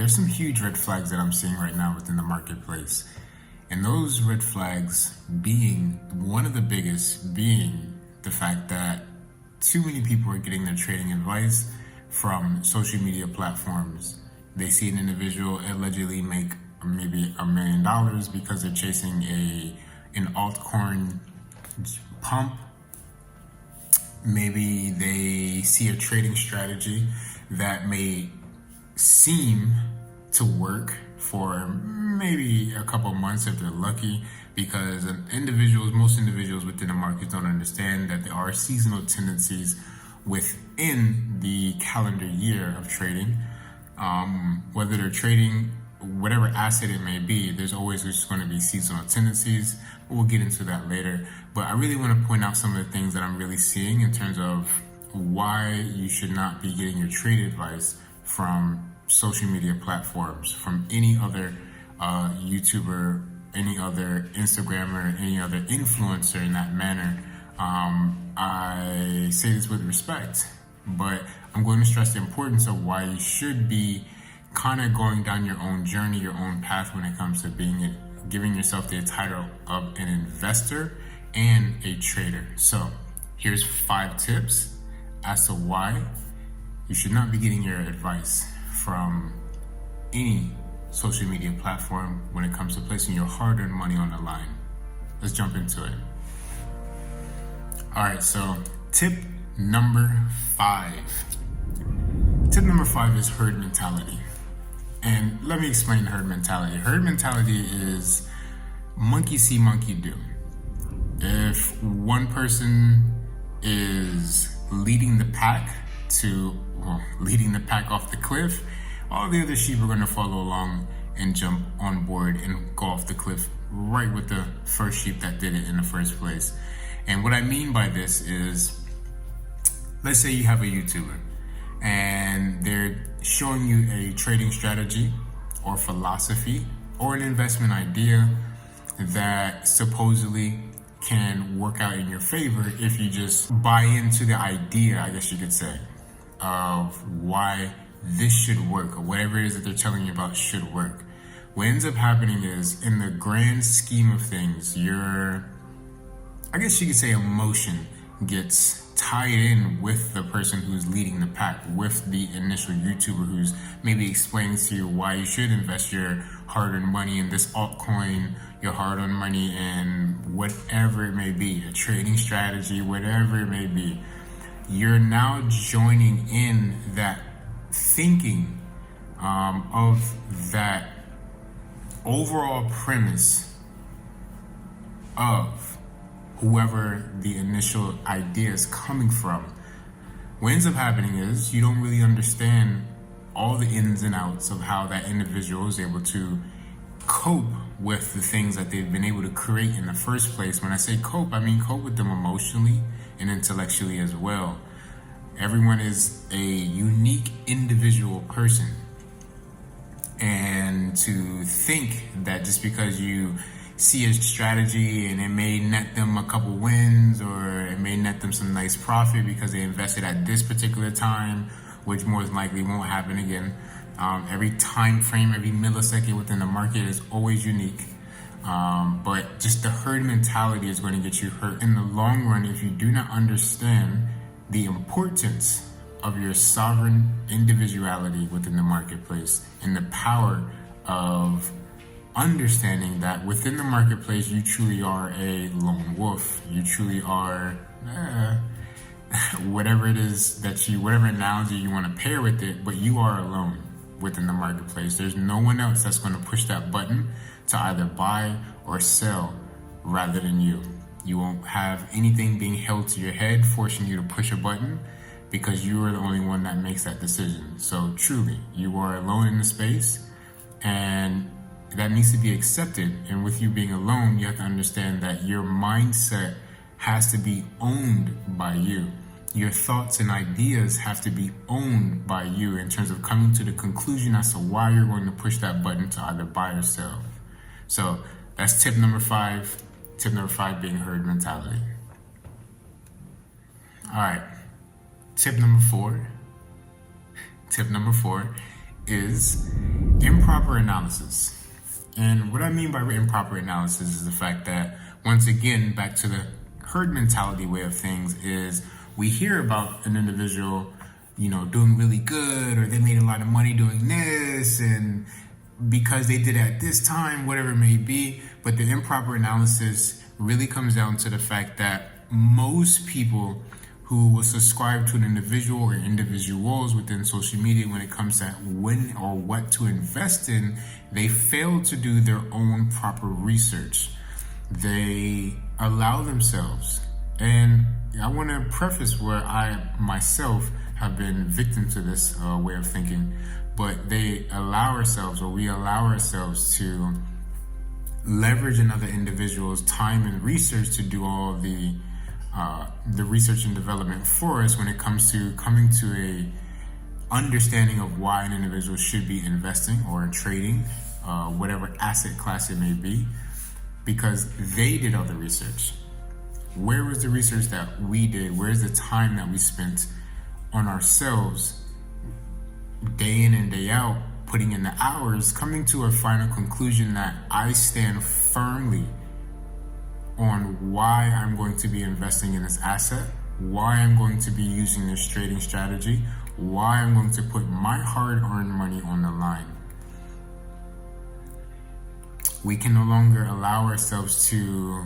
there's some huge red flags that I'm seeing right now within the marketplace. And those red flags being, one of the biggest being the fact that too many people are getting their trading advice from social media platforms. They see an individual allegedly make maybe $1 million because they're chasing an altcoin pump. Maybe they see a trading strategy that may seem to work for maybe a couple months if they're lucky, because most individuals within the market don't understand that there are seasonal tendencies within the calendar year of trading. Whether they're trading whatever asset it may be, there's always just going to be seasonal tendencies. We'll get into that later. But I really want to point out some of the things that I'm really seeing in terms of why you should not be getting your trade advice from social media platforms, from any other YouTuber, any other Instagrammer, any other influencer in that manner. I say this with respect, but I'm going to stress the importance of why you should be kind of going down your own journey, your own path when it comes to giving yourself the title of an investor and a trader. So here's 5 tips as to why you should not be getting your advice from any social media platform when it comes to placing your hard-earned money on the line. Let's jump into it. All right, so tip number 5. Tip number 5 is herd mentality. And let me explain herd mentality. Herd mentality is monkey see, monkey do. If one person is leading the pack off the cliff, all the other sheep are going to follow along and jump on board and go off the cliff right with the first sheep that did it in the first place. And what I mean by this is, let's say you have a YouTuber and they're showing you a trading strategy or philosophy or an investment idea that supposedly can work out in your favor if you just buy into the idea, I guess you could say, of why this should work, or whatever it is that they're telling you about should work. What ends up happening is, in the grand scheme of things, I guess you could say, emotion gets tied in with the person who's leading the pack, with the initial YouTuber who's maybe explaining to you why you should invest your hard-earned money in this altcoin, your hard-earned money in whatever it may be, a trading strategy, whatever it may be. You're now joining in that thinking of that overall premise of whoever the initial idea is coming from. What ends up happening is you don't really understand all the ins and outs of how that individual is able to cope with the things that they've been able to create in the first place. When I say cope, I mean cope with them emotionally and intellectually as well. Everyone is a unique individual person. And to think that just because you see a strategy and it may net them a couple wins, or it may net them some nice profit because they invested at this particular time, which more than likely won't happen again. Every time frame, every millisecond within the market is always unique. But just the herd mentality is going to get you hurt in the long run if you do not understand the importance of your sovereign individuality within the marketplace and the power of understanding that within the marketplace you truly are a lone wolf. You truly are whatever it is whatever analogy you want to pair with it, but you are alone within the marketplace. There's no one else that's going to push that button to either buy or sell rather than you. You won't have anything being held to your head forcing you to push a button, because you are the only one that makes that decision. So truly, you are alone in the space, and that needs to be accepted. And with you being alone, you have to understand that your mindset has to be owned by you. Your thoughts and ideas have to be owned by you in terms of coming to the conclusion as to why you're going to push that button to either buy or sell. So that's tip number 5. Tip number 5 being herd mentality. All right. Tip number 4 is improper analysis. And what I mean by improper analysis is the fact that, once again, back to the herd mentality way of things, is we hear about an individual, doing really good, or they made a lot of money doing this, and because they did it at this time, whatever it may be. But the improper analysis really comes down to the fact that most people who will subscribe to an individual or individuals within social media when it comes to when or what to invest in, they fail to do their own proper research. They allow themselves, and I want to preface where I myself have been victim to this way of thinking, but we allow ourselves to leverage another individual's time and research to do all the research and development for us when it comes to coming to a understanding of why an individual should be investing or trading, whatever asset class it may be, because they did all the research. Where was the research that we did? Where's the time that we spent on ourselves, day in and day out, putting in the hours, coming to a final conclusion that I stand firmly on why I'm going to be investing in this asset, why I'm going to be using this trading strategy, why I'm going to put my hard-earned money on the line. We can no longer allow ourselves to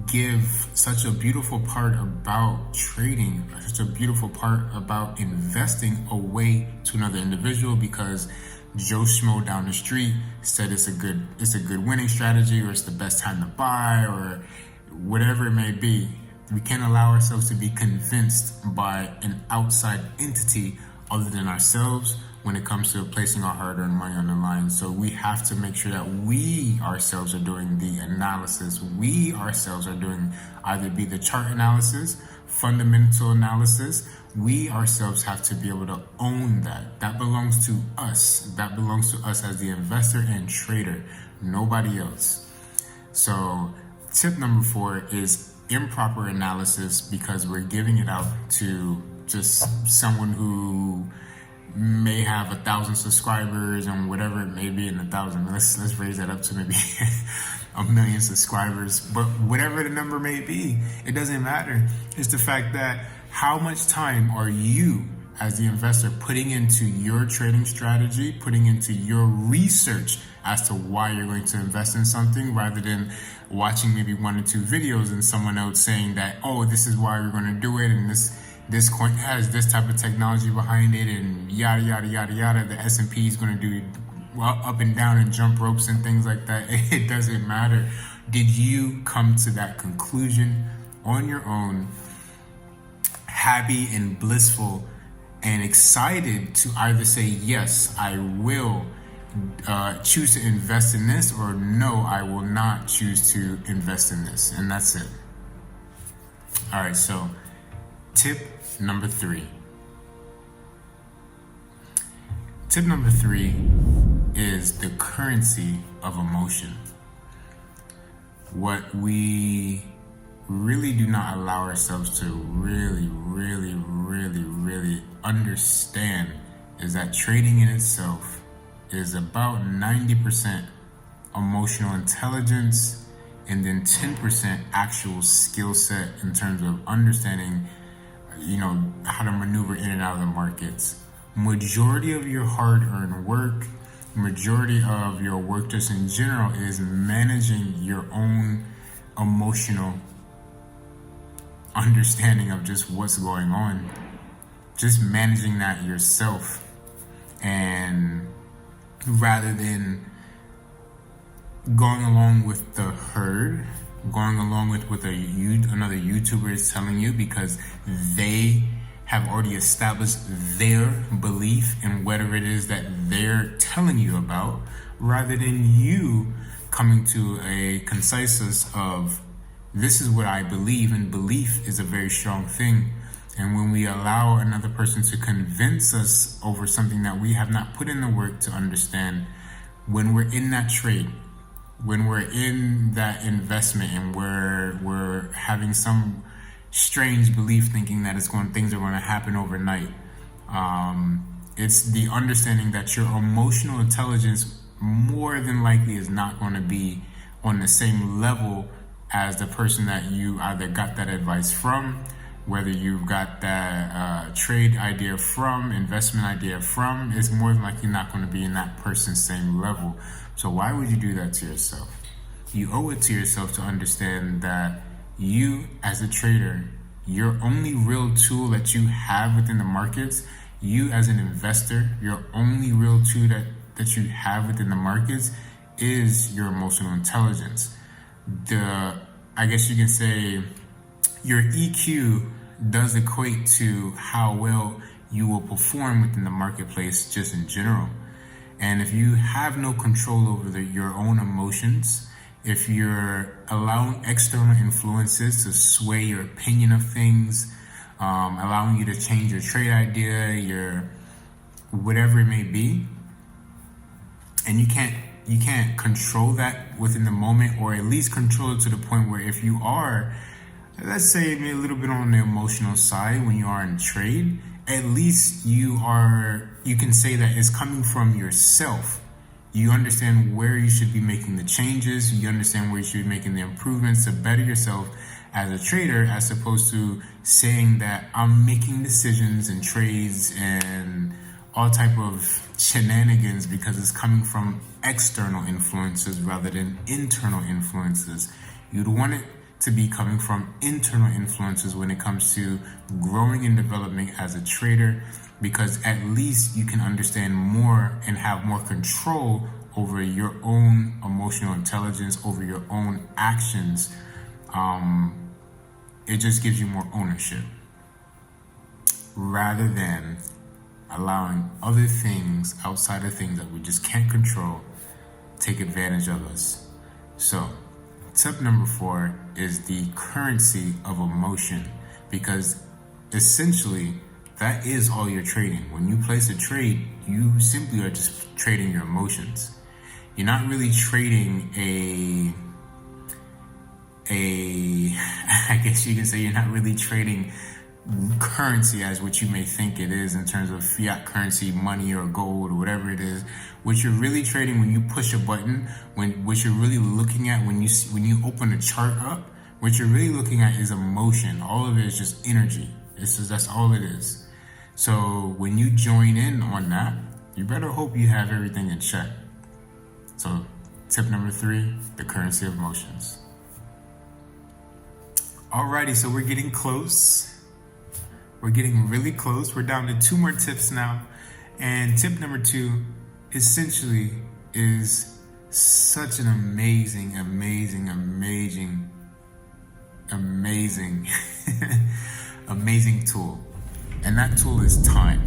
give such a beautiful part about trading, such a beautiful part about investing away to another individual because Joe Schmo down the street said it's a good winning strategy, or it's the best time to buy, or whatever it may be. We can't allow ourselves to be convinced by an outside entity other than ourselves when it comes to placing our hard-earned money on the line. So we have to make sure that we ourselves are doing the analysis. We ourselves are doing either be the chart analysis, fundamental analysis. We ourselves have to be able to own that. That belongs to us. That belongs to us as the investor and trader, nobody else. So tip number 4 is improper analysis, because we're giving it out to just someone who may have 1,000 subscribers and whatever it may be in 1,000. Let's raise that up to maybe 1 million subscribers. But whatever the number may be, it doesn't matter. It's the fact that how much time are you as the investor putting into your trading strategy, putting into your research as to why you're going to invest in something, rather than watching maybe 1 or 2 videos and someone else saying that, oh, this is why we're going to do it, and this coin has this type of technology behind it, and yada, yada, yada, yada. The S&P is going to do up and down and jump ropes and things like that. It doesn't matter. Did you come to that conclusion on your own, happy and blissful and excited to either say, yes, I will choose to invest in this, or no, I will not choose to invest in this? And that's it. All right, so tip number 3. Tip number 3 is the currency of emotion. What we really do not allow ourselves to really understand is that trading in itself is about 90% emotional intelligence and then 10% actual skill set in terms of understanding, how to maneuver in and out of the markets. Majority of your hard-earned work, majority of your work just in general, is managing your own emotional understanding of just what's going on. Just managing that yourself, and rather than going along with the herd, going along with what another YouTuber is telling you because they have already established their belief in whatever it is that they're telling you about, rather than you coming to a consensus of, this is what I believe, and belief is a very strong thing. And when we allow another person to convince us over something that we have not put in the work to understand, when we're in that trade, when we're in that investment, and we're having some strange belief thinking that things are going to happen overnight, It's the understanding that your emotional intelligence more than likely is not going to be on the same level as the person that you either got that advice from, whether you've got that trade idea from, investment idea from, is more than likely not going to be in that person's same level. So why would you do that to yourself? You owe it to yourself to understand that you, as a trader, your only real tool that you have within the markets, you as an investor, your only real tool that you have within the markets is your emotional intelligence. I guess you can say your EQ does equate to how well you will perform within the marketplace just in general. And if you have no control over your own emotions, if you're allowing external influences to sway your opinion of things, allowing you to change your trade idea, your whatever it may be, and you can't control that within the moment, or at least control it to the point where if you are, let's say, maybe a little bit on the emotional side when you are in trade, at least you can say that it's coming from yourself. You understand where you should be making the changes. You understand where you should be making the improvements to better yourself as a trader, as opposed to saying that I'm making decisions and trades and all type of shenanigans because it's coming from external influences rather than internal influences. You'd want it to be coming from internal influences when it comes to growing and developing as a trader, because at least you can understand more and have more control over your own emotional intelligence, over your own actions. It just gives you more ownership rather than allowing other things outside of things that we just can't control take advantage of us. So tip number 4 is the currency of emotion, because essentially that is all you're trading. When you place a trade, you simply are just trading your emotions. You're not really trading I guess you can say you're not really trading currency as what you may think it is in terms of fiat currency, money or gold or whatever it is. What you're really trading when you push a button, what you're really looking at when you open a chart up, what you're really looking at is emotion. All of it is just energy. That's all it is. So when you join in on that, you better hope you have everything in check. So tip number 3, the currency of emotions. Alrighty, so we're getting close. We're getting really close. We're down to 2 more tips now. And tip number 2 essentially is such an amazing tool. And that tool is time.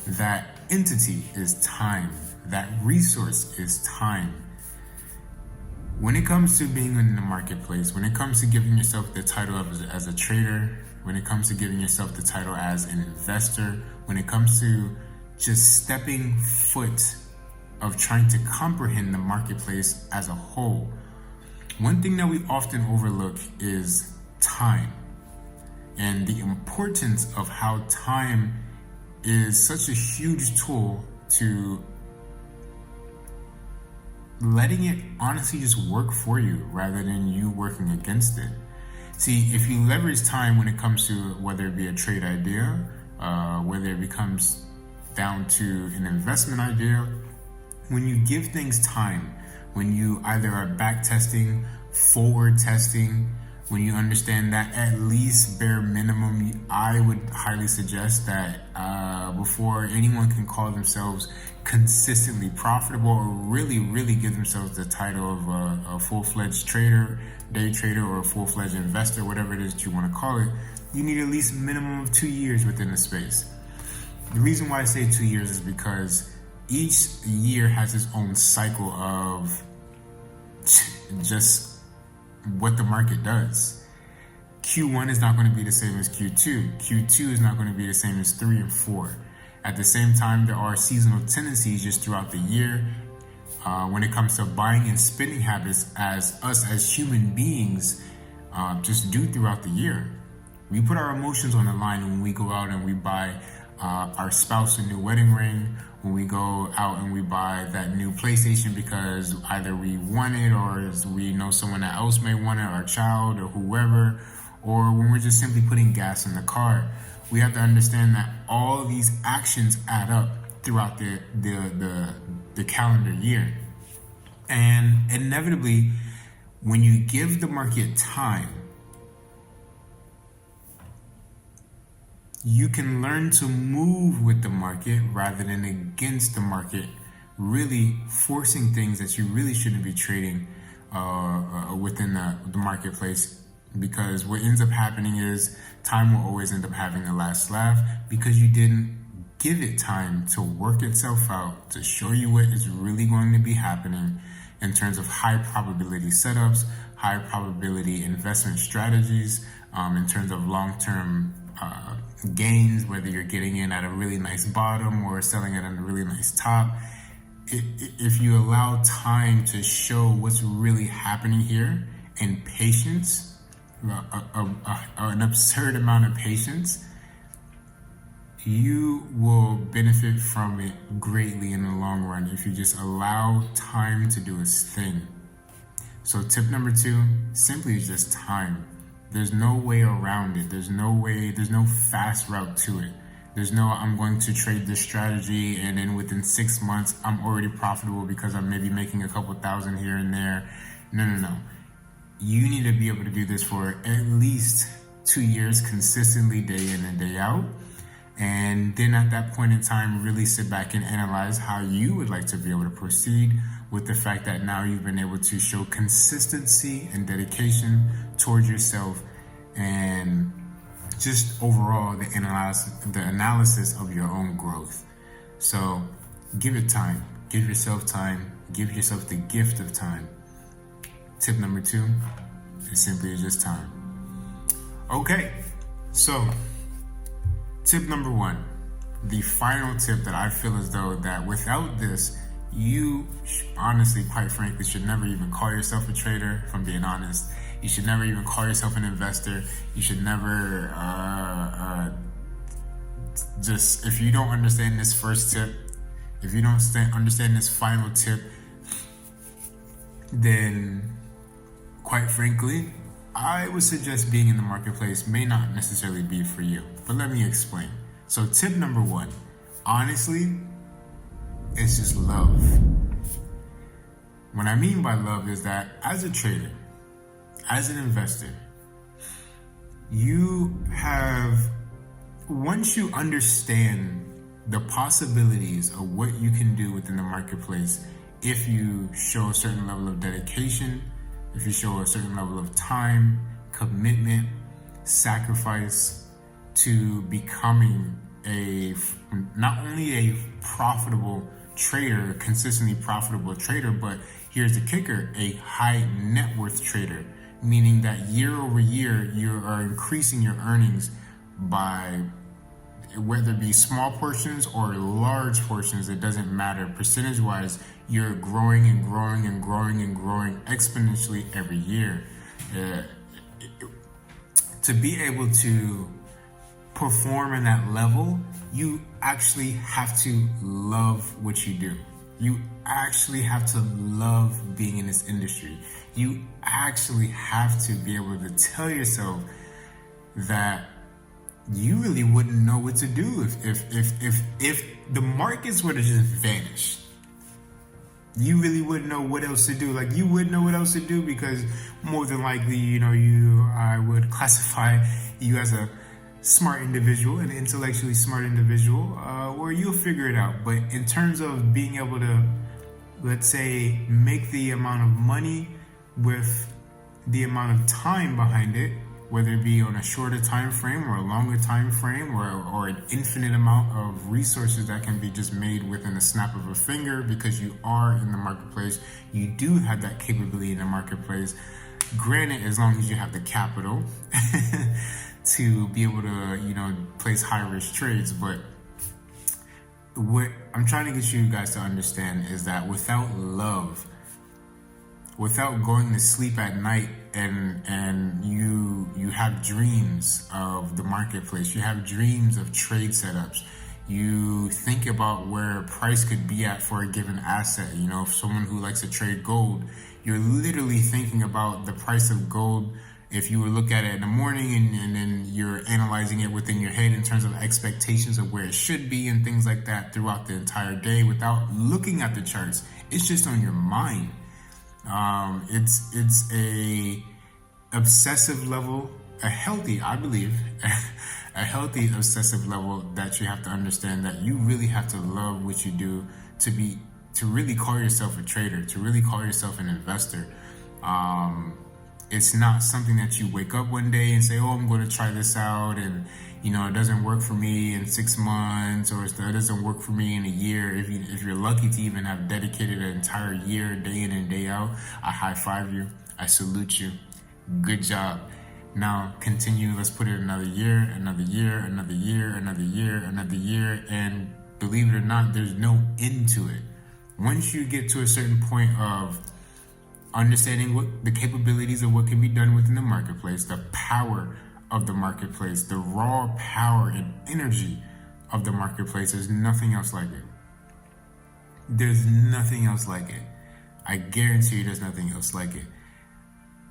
That entity is time. That resource is time. When it comes to being in the marketplace, when it comes to giving yourself the title as a trader, when it comes to giving yourself the title as an investor, when it comes to just stepping foot of trying to comprehend the marketplace as a whole, one thing that we often overlook is time, and the importance of how time is such a huge tool to letting it honestly just work for you rather than you working against it. See, if you leverage time when it comes to whether it be a trade idea, whether it becomes down to an investment idea, when you give things time, when you either are back testing, forward testing, when you understand that at least bare minimum, I would highly suggest that before anyone can call themselves consistently profitable or really give themselves the title of a full-fledged trader, day trader, or a full-fledged investor, whatever it is that you want to call it, you need at least a minimum of 2 years within the space. The reason why I say 2 years is because each year has its own cycle of just what the market does. Q1 is not going to be the same as Q2. Q2 is not going to be the same as 3 and 4. At the same time, there are seasonal tendencies just throughout the year when it comes to buying and spending habits as us as human beings just do throughout the year. We put our emotions on the line when we go out and we buy our spouse a new wedding ring, when we go out and we buy that new PlayStation because either we want it or we know someone else may want it, our child or whoever, or when we're just simply putting gas in the car. We have to understand that all these actions add up throughout the calendar year. And inevitably, when you give the market time, you can learn to move with the market rather than against the market, really forcing things that you really shouldn't be trading within the marketplace. Because what ends up happening is time will always end up having the last laugh because you didn't give it time to work itself out, to show you what is really going to be happening in terms of high probability setups, high probability investment strategies, in terms of long-term gains, whether you're getting in at a really nice bottom or selling it at a really nice top. If you allow time to show what's really happening here and patience, an absurd amount of patience, you will benefit from it greatly in the long run if you just allow time to do its thing. So tip number 2 simply is just time. There's no way around it. There's no fast route to it. There's no, I'm going to trade this strategy and then within 6 months, I'm already profitable because I'm maybe making a couple thousand here and there. No. You need to be able to do this for at least 2 years consistently, day in and day out. And then at that point in time, really sit back and analyze how you would like to be able to proceed with the fact that now you've been able to show consistency and dedication towards yourself and just overall the analysis of your own growth. So give it time, give yourself time, give yourself the gift of time. Tip number 2 is simply just time. Okay, so tip number 1, the final tip that I feel as though that without this, you honestly, quite frankly, should never even call yourself a trader, if I'm being honest. You should never even call yourself an investor. You should never just, if you don't understand this first tip, if you don't understand this final tip, then quite frankly, I would suggest being in the marketplace may not necessarily be for you. But let me explain. So tip number 1, honestly, it's just love. What I mean by love is that as a trader, as an investor, once you understand the possibilities of what you can do within the marketplace, if you show a certain level of dedication, if you show a certain level of time, commitment, sacrifice to becoming not only a profitable trader, consistently profitable trader, but here's the kicker, a high net worth trader, meaning that year over year, you are increasing your earnings by, whether it be small portions or large portions, it doesn't matter. Percentage wise, you're growing and growing and growing and growing exponentially every year. To be able to perform in that level, you actually have to love what you do. You actually have to love being in this industry. You actually have to be able to tell yourself that you really wouldn't know what to do if the markets were to just vanish. You really wouldn't know what else to do. Like, you wouldn't know what else to do because more than likely, I would classify you as a smart individual, an intellectually smart individual, where you'll figure it out. But in terms of being able to, let's say, make the amount of money with the amount of time behind it, whether it be on a shorter time frame or a longer time frame or an infinite amount of resources that can be just made within a snap of a finger because you are in the marketplace, you do have that capability in the marketplace. Granted, as long as you have the capital to be able to, place high-risk trades. But what I'm trying to get you guys to understand is that without love, without going to sleep at night and you have dreams of the marketplace, you have dreams of trade setups, You think about where price could be at for a given asset. You know, if someone who likes to trade gold, you're literally thinking about the price of gold. If you would look at it in the morning and then you're analyzing it within your head in terms of expectations of where it should be and things like that throughout the entire day without looking at the charts, it's just on your mind. It's a obsessive level, a healthy, I believe, a healthy obsessive level that you have to understand that you really have to love what you do to really call yourself a trader, to really call yourself an investor. It's not something that you wake up one day and say, oh, I'm going to try this out, and you know, it doesn't work for me in 6 months, or it doesn't work for me in a year. If you're lucky to even have dedicated an entire year, day in and day out, I high five you. I salute you. Good job. Now continue. Let's put it another year, another year, another year, another year, another year, and believe it or not, there's no end to it. Once you get to a certain point of understanding what the capabilities of what can be done within the marketplace, the power of the marketplace, the raw power and energy of the marketplace, there's nothing else like it. There's nothing else like it. I guarantee you there's nothing else like it.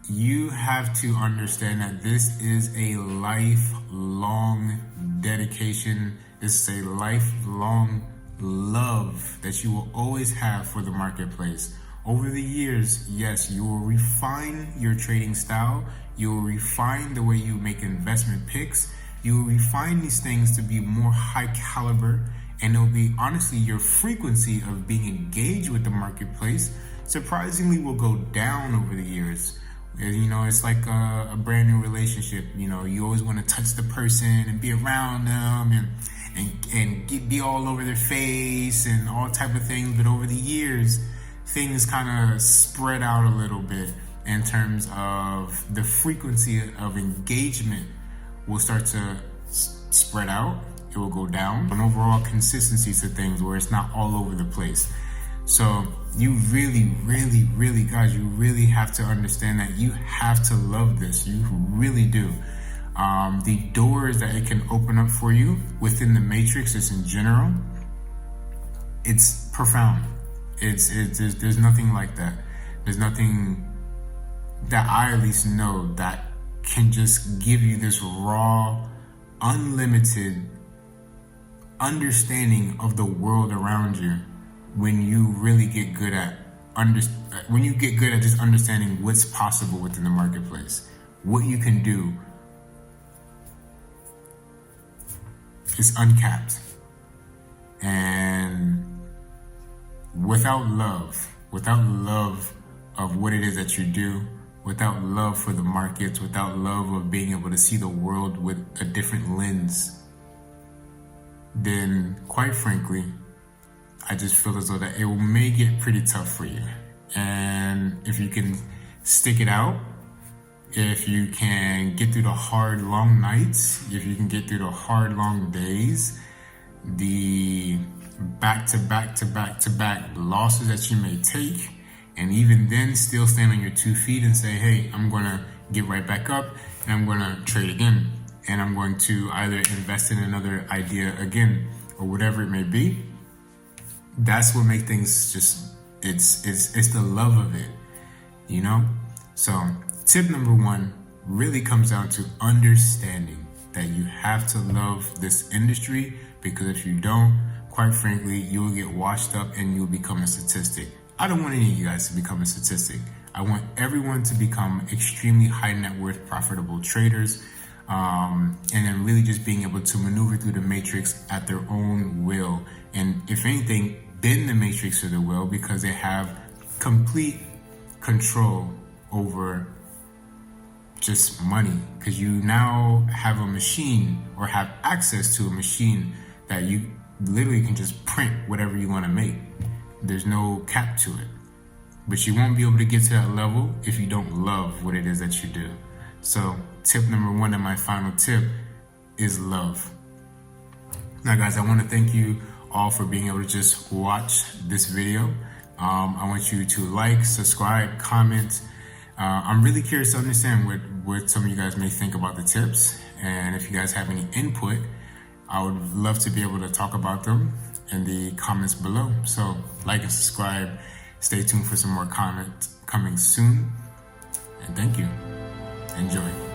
You have to understand that this is a lifelong dedication. This is a lifelong love that you will always have for the marketplace. Over the years, yes, you will refine your trading style. You will refine the way you make investment picks. You will refine these things to be more high caliber, and it'll be honestly your frequency of being engaged with the marketplace surprisingly will go down over the years. You know, it's like a brand new relationship. You know, you always want to touch the person and be around them and be all over their face and all type of things. But over the years, things kind of spread out a little bit in terms of the frequency of engagement will start to spread out. It will go down. An overall consistency to things where it's not all over the place. So you really, really, really, guys, you really have to understand that you have to love this. You really do. The doors that it can open up for you within the matrix, just in general, it's profound. There's nothing like that. There's nothing that I at least know that can just give you this raw, unlimited understanding of the world around you when you really get good at just understanding what's possible within the marketplace, what you can do. It's uncapped. And without love of what it is that you do, without love for the markets, without love of being able to see the world with a different lens, then quite frankly, I just feel as though that it may get pretty tough for you. And if you can stick it out, if you can get through the hard, long nights, if you can get through the hard, long days, the back-to-back losses that you may take, and even then still stand on your 2 feet and say, hey, I'm going to get right back up and I'm going to trade again. And I'm going to either invest in another idea again or whatever it may be. That's what makes things just, it's the love of it, you know? So tip number 1 really comes down to understanding that you have to love this industry, because if you don't, quite frankly, you will get washed up and you'll become a statistic. I don't want any of you guys to become a statistic. I want everyone to become extremely high net worth, profitable traders, and then really just being able to maneuver through the matrix at their own will. And if anything, bend the matrix to their will, because they have complete control over just money, because you now have a machine, or have access to a machine that you literally can just print whatever you want to make. There's no cap to it. But you won't be able to get to that level if you don't love what it is that you do. So tip number 1 and my final tip is love. Now guys, I want to thank you all for being able to just watch this video. I want you to like, subscribe, comment. I'm really curious to understand what some of you guys may think about the tips, and if you guys have any input. I would love to be able to talk about them in the comments below. So like and subscribe. Stay tuned for some more comments coming soon. And thank you. Enjoy.